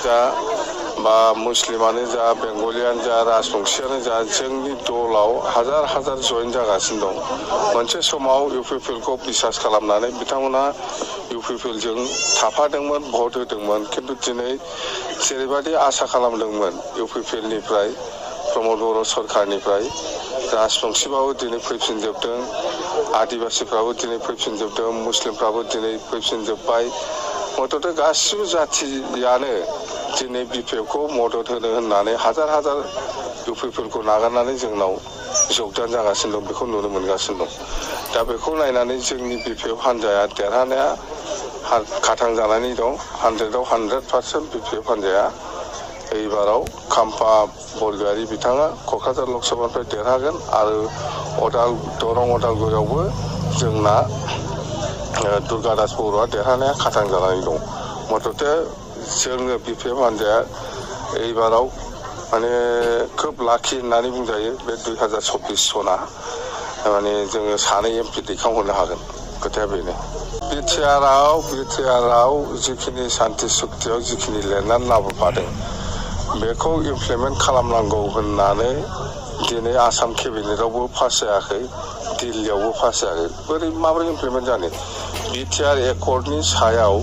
जा बा मुस्लिमानो जा बेंगलियानो जा राजबंशियानो जा जोंनि दलाव हाजार हाजार जइन जागासिनो दं। मोनसे समाव इउपिपिएलखौ बिसास खालामनानै बिथांमोना इउपिपिएलजों थाफादोंमोन, भट होदोंमोन। खिन्थु दिनै जेरैबायदि आसा खालामदोंमोन इउपिपिएलनिफ्राय, प्रमद बर' सरकारनिफ्राय, राजबंशिबाबो दिनै फैफिनजोबदों, आदिबासिफ्राबो दिनै फैफिनजोबदों, मुस्लिमफ्राबो दिनै फैफिनजोब्बाय। मथथे गासिबो जाथियानो दिनै बिपिएफखौ मदद होनो होननानै हाजार हाजार इउपिपिएलखौ नागारनानै जोंनाव जगदान जागासिनो दं, बेखौ नुनो मोनगासिनो दं। दा बेखौ नायनानै जोंनि बिपिएफ हान्जाया देरहानाया खाथां जानानै दं। 100आव 100% बिपिएफ हान्जाया एबाराव खाम्फा बरगयारी बिथाङा क'क्राझार लकसभानिफ्राय देरहागोन आरो दरं अदालगुरियावबो जोंना दुर्गा दास बर'आ देरहानाया खाथां जानानै दं। मथथे जोङो बिपिएफ हान्जाया एबाराव माने खोब लाखि होननानै बुंजायो। बे 2024 सना माने जोङो सानै एमपि दैखांहरनो हागोन। खोथाया बेनो। बिटिआरआव जिखिनि सान्ति सुक्तियाव जिखिनि लिरनानै लाबोफादों बेखौ इमप्लिमेन्ट खालामनांगौ होननानै दिनै आसाम केबिनेटआवबो पास जायाखै, दिल्लीयावबो पास जायाखै। माबोरै इमप्लिमेन्ट जानो? बिटिआर एकर्डनि सायाव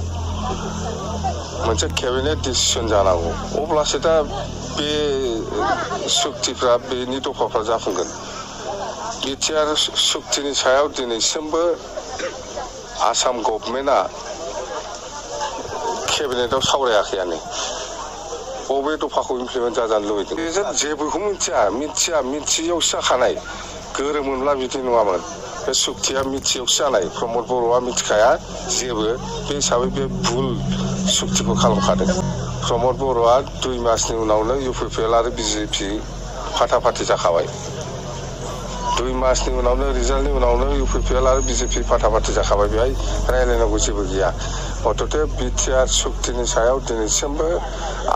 मोनसे केबिनेट डिसिसन जानांगौ, अब्लासो दा बे सुक्तिफ्रा, बेनि दफाफ्रा जाफुंगोन। बिटिआर सुक्तिनि सायाव दिनैसिमबो आसाम गभर्नमेन्टआ केबिनेटआव सावरायाखैयानो। बबे दफाखौ इमप्लिमेन्ट जाजानो लुबैदों? बेजों जेबोखौ मिथियैयावसो जाखानाय। गोरोमोनब्ला बिदि नङामोन। बे सुक्तिया मिथियैयावसो जानाय। प्रमद बर'आ मिथिखाया जेबो, बे हिसाबै बे भुल सुक्तिखौ खालामखादों। प्रमद बर'आ 2 मासनि उनावनो इउपिपिएल आरो बिजेपि फाटाफाटि जाखाबाय। 2 मासनि उनावनो, रिजाल्टनि उनावनो इउपिपिएल आरो बिजेपि फाटाफाटि जाखाबाय। बेहाय रायलायनांगौ जेबो गैया। मथथे बिटिआर सुक्तिनि सायाव दिनैसिमबो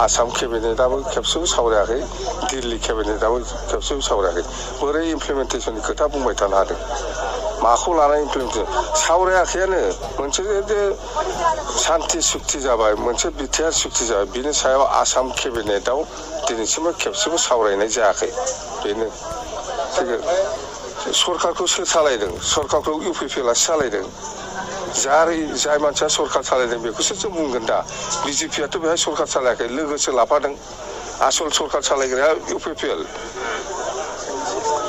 आसाम केबिनेटआबो खेबसेबो सावरायाखै, दिल्ली केबिनेटआबो खेबसेबो सावरायाखै। बोरै इमप्लिमेन्टेसननि खोथा बुंबाय थानो हादों? माखौ लानानै इमप्लिमेन्टेसन सावरायाखैयानो। मोनसे सान्ति सुक्ति जाबाय, मोनसे बिटिआर सुक्ति जाबाय, बिनि सायाव आसाम केबिनेटआव दिनैसिमबो खेबसेबो सावरायनाय जायाखै। बेनो सरकारखौ सोर सालायदों? सरकारखौ इउपिपिएलआसो सालायदों। जाय मानसिया सरकार सालायदों बेखौसो जों बुंगोन दा। बिजेपियाथ' बेहाय सरकार सालायाखै, लोगोसो लाफादों। आसल सरकार सालायग्राया इउपिपिएल,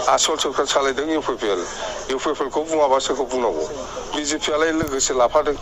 आसल सरकार सालायदों इउपिपिएलखौ बुङाबा सोरखौ बुंनांगौ? बिजेपियालाय लोगोसो लाफादों।